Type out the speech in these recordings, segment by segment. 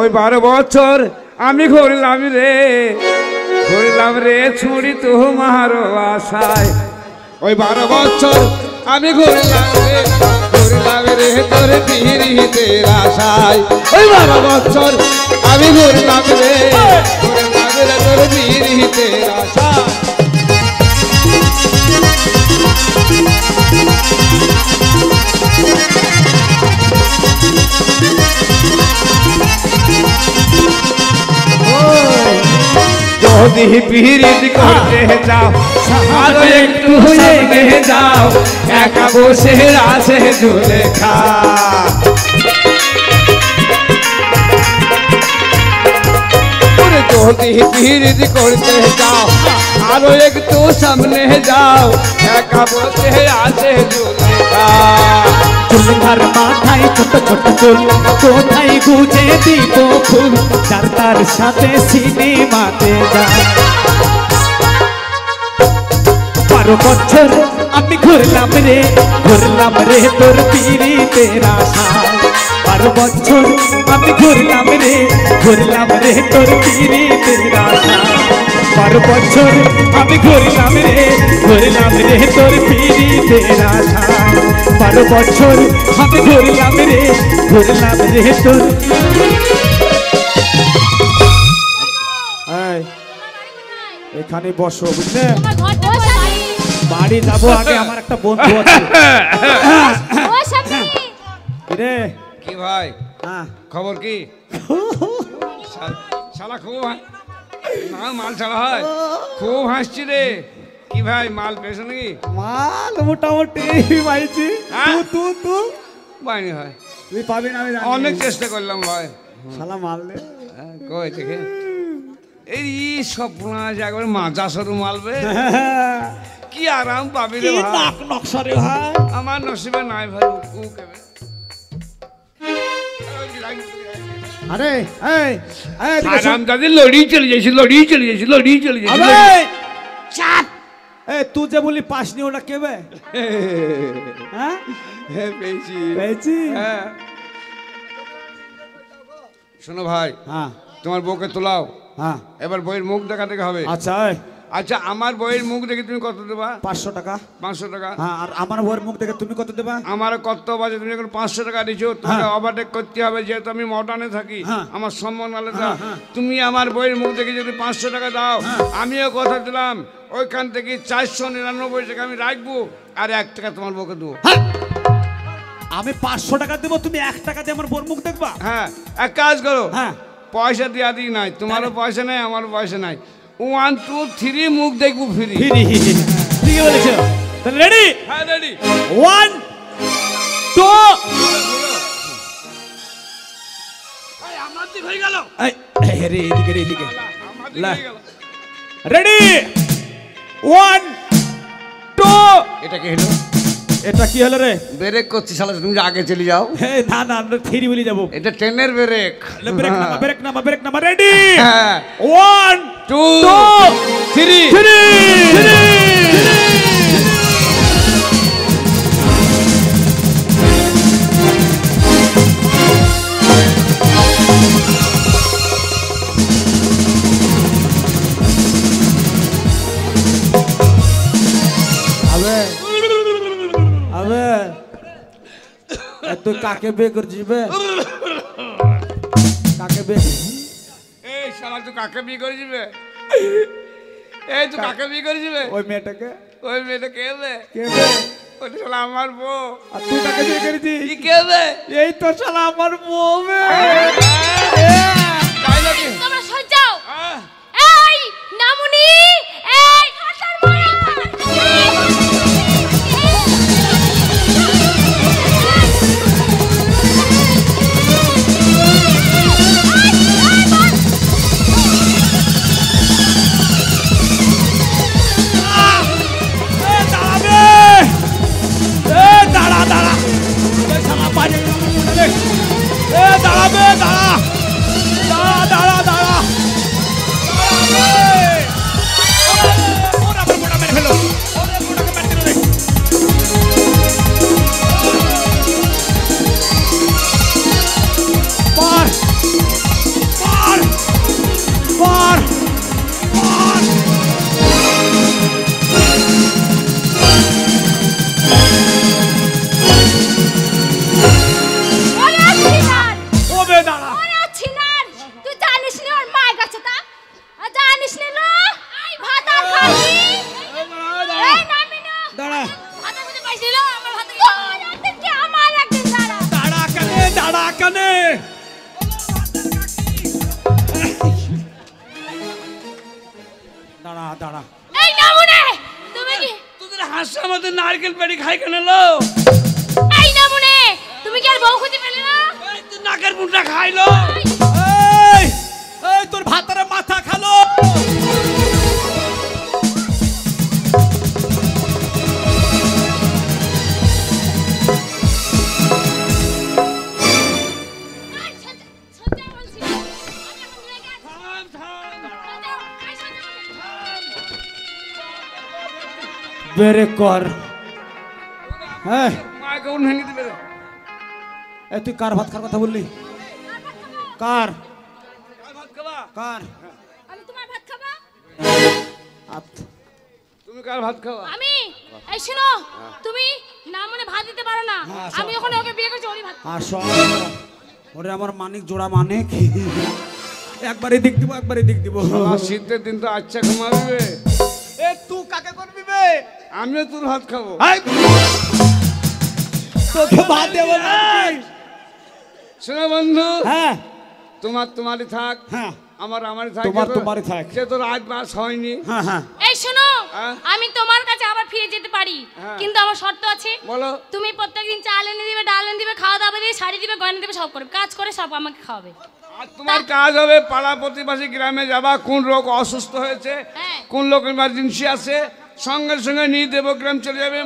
ওই 12 বছর আমি ঘুরলাম রে ছুরি তোমার আশায় ওই 12 বছর আমি ঘুরলাম রে তোর পিরিতের আশায় ওই 12 বছর আমি ঘুরলাম রে তোর পিরিতের আশায় যদি পিরিত করতে যাও আরো একটু এগিয়ে যাও একা বসে আছে জুলেখা যদি পিরিত করতে যাও আরো একটু সামনে যাও একা বসে আছে জুলেখা চুলধার মাথায় ছোট ছোট চুল কোথায় গুজে দিব ফুল যার তার সাথে সিনেমাতে যায় 12 বছর আমি ঘুরলাম রে তোর পিরিতের আশায় 12 বছর আমি ঘুরলাম রে তোর পিরিতের আশায় 12 বছর আমি ঘুরলাম রে তোর পিরিতের আশায় 12 বছর আমি ঘুরলাম রে তোর এখানে বসো বুঝলে বাড়ি যাবো আগে আমার একটা বন্ধু আছে রে কি ভাই খবর কি শালা খুব না মাল ছাড়া হয় খুব হাসছি রে কি ভাই মাল পেয়েছো নাকি মাল মোটামুটি পাইছি তু বাইনি হয় তুই পাবি না আমি অনেক চেষ্টা করলাম ভাই শালা মাল দে কই দেখে এই স্বপ্ন আছে একবার মাজা সরু মালবে কি আরাম পাবি রে ভাই নাক নকশারে ভাই আমার নসিবে নাই ভাই আরে এই আরাম দাদি লড়ি চলে যাইছি চাপ তুই যে বলি পাস নি ওটা কেবে হ্যাঁ পেয়েছি হ্যাঁ শোনো ভাই হ্যাঁ তোমার বউকে তোলাও হ্যাঁ এবার বইয়ের মুখ দেখাতে হবে আচ্ছা আচ্ছা আমার বইয়ের মুখ দেখে তুমি কত দেবা 500 টাকা 500 টাকা হ্যাঁ আর আমার বউয়ের মুখ দেখে তুমি কত দেবা আমার কত বাজে তুমি এখন 500 টাকা দিছো তোমাকে ওভারটেক করতে হবে যেহেতু আমি মডার্নে থাকি আমার সম্মান আলাদা তুমি আমার বইয়ের মুখ দেখে যদি 500 টাকা দাও আমিও কথা দিলাম ওইখান থেকে 499 টাকা আমি রাখবো আর 1 টাকা তোমার বউকে দেবো আমি 500 টাকা দেবো তুমি 1 টাকা দিয়ে আমার বউয়ের মুখ দেখবা হ্যাঁ এক কাজ করো হ্যাঁ পয়সা দিয়া দিই নাই তোমারও পয়সা নাই আমারও পয়সা নাই 1 2 3 মুখ দেখবো ফ্রি ঠিক বলেছো তাহলে রেডি হ্যাঁ রেডি 1 2 এই আমার দিক হয়ে গেল এই রে এদিকে আমার দিক হয়ে গেল রেডি 1 2 এটা কি হলো এটা কি হলো রে ব্রেক করছি শালা তুমি আগে চলে যাও না আমরা ফেরি বলি যাব এটা ট্রেনের ব্রেক ব্রেক নামা রেডি হ্যাঁ 1 2 3 তুই কাকে বে করছিস বে কাকে বে এই শালা তুই কাকে বিয়ে করেছিস বে এই তুই কাকে বিয়ে করেছিস বে ওই মেয়েটাকে কে বে ওটা শালা আমার বউ আর তুই কাকে বিয়ে করেছিস কি কে বে এই তো শালা আমার বউ বে তাই নাকি তোমরা সরে যাও এই নামুনি এই খাতার মারা দাঁড়া। এই নামুনে তুমি কি তোদের হাসা আমাদের নারকেল পেড়ি খাই কেন লো? এই নামুনে তুমি কি আর বউ খুঁজে পেলে না? এই তুই নাকের মুঠটা খাইলো। এই এই তোর ভাতারে মাথা খালো। এই, সঞ্জয় বলছি। আমি এখন রেগে আছি। থাম, থাম, সঞ্জয়, এই সঞ্জয় বলছি। বেরে কর। হ্যাঁ মাকে উন ভেঙে দিবে রে। এ তুই কার ভাত খাওয়ার কথা বললি? কার আর ভাত খাবা? কার? আমি তোমার ভাত খাবো? তুমি কার ভাত খাবা? আমি এই শোনো তুমি না মনে ভাত দিতে পারো না। আমি ওখানে ওকে বিয়ে করেছি ওরই ভাত। আসো ওরে আমার মানিক জোড়া মানিক। একবারই দিক দিব একবারই দিক দিব। শালা শীতের দিন তো আচ্ছা ঘুমাবি। এ তুই কাকে করবি বে? আমিও তোর ভাত খাবো। এই, তোকে ভাত দেব না। শোনো বন্ধু, হ্যাঁ তোমারই থাক, হ্যাঁ আমারই থাক। তোমারই থাক। যে তোর আজ মাস হয়নি। হ্যাঁ হ্যাঁ এই শোনো হ্যাঁ? আমি তোমার কাছে আবার ফিরে যেতে পারি হ্যাঁ। কিন্তু আমার শর্ত আছে। বলো। তুমি প্রত্যেকদিন চাল এনে দিবে, ডাল এনে দিবে, খাওয়া দাওয়া দিয়ে শাড়ি দিবে, গয়না দিবে, সব করবে, কাজ করে সব আমাকে খাওয়াবে। আর তোমার কাজ হবে পাড়া প্রতিবেশী গ্রামে যাবা, কোন লোক অসুস্থ হয়েছে, হ্যাঁ। কোন লোক ইমার্জেন্সি আছে, সঙ্গে সঙ্গে নিয়ে দেবগ্রাম চলে যাবে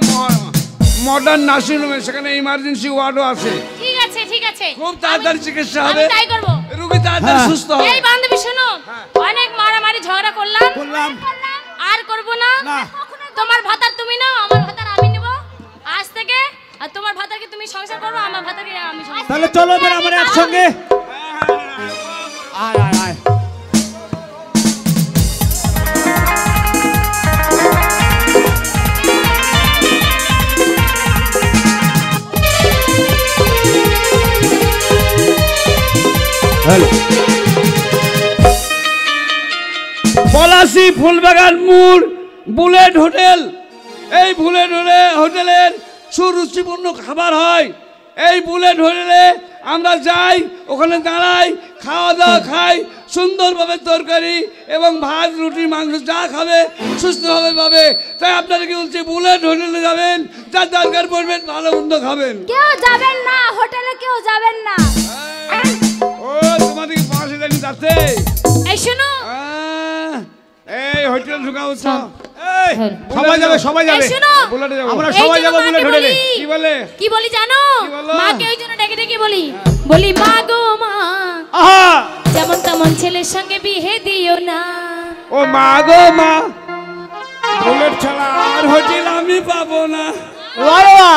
মডার্ন নার্সিং হোমে, সেখানে ইমার্জেন্সি ওয়ার্ডও আছে। ঠিক আছে ঠিক আছে খুব তাড়াতাড়ি চিকিৎসা আমি হবে, তাই করব। রোগী তাড়াতাড়ি হ্যাঁ। সুস্থ হবে। এই বান্ধবী শোনো অনেক মারামারি ঝগড়া করলাম করলাম। আর করব না। না। তোমার ভাতার তুমি নাও, আমার ভাতার আমি নেব আজ থেকে। আর তোমার ভাতারকে তুমি সংসার করবে, আমার ভাতারকে আমি সংসার। তাহলে চলো এবার আমরা একসঙ্গে। আয় আয় আয়। পলাশি ফুলবাগান মোড় বুলেট হোটেল, এই বুলেট হোটেলের সুরুচিপূর্ণ খাবার হয়। এই বুলেট হোটেলে আমরা যাই, ওখানে দাঁড়াই, খাওয়া দাওয়া খাই, সুন্দরভাবে তরকারি এবং ভাত রুটি মাংস যা খাবে সুস্থভাবে পাবে। তাই আপনাদেরকে বলছি বুলেট হোটেলে যাবেন, যা দরকার পড়বেন ভালো মন্দ খাবেন। কেউ যাবেন না হোটেলে, কেউ যাবেন না। ও তোমাদেরকে পাশে জানি যাচ্ছে। এই শোনো এই হোটেল ঢুকা উৎস। এই সবাই যাবে সবাই এই যাবে। শোনো বুলেটে যাবো। আমরা এই সবাই জন্য যাবো মাকে বুলেট হোটেলে। বলি। কি বলে? কি বলি জানো? কি বলো? মাকে ওই জন্য ডেকে ডেকে বলি, বলি মা গো মা, আহা যেমন তেমন ছেলের সঙ্গে বিয়ে দিও না। ও মা গো মা, বুলেট ছাড়া আর হোটেল আমি পাবো না। ওরে বাবা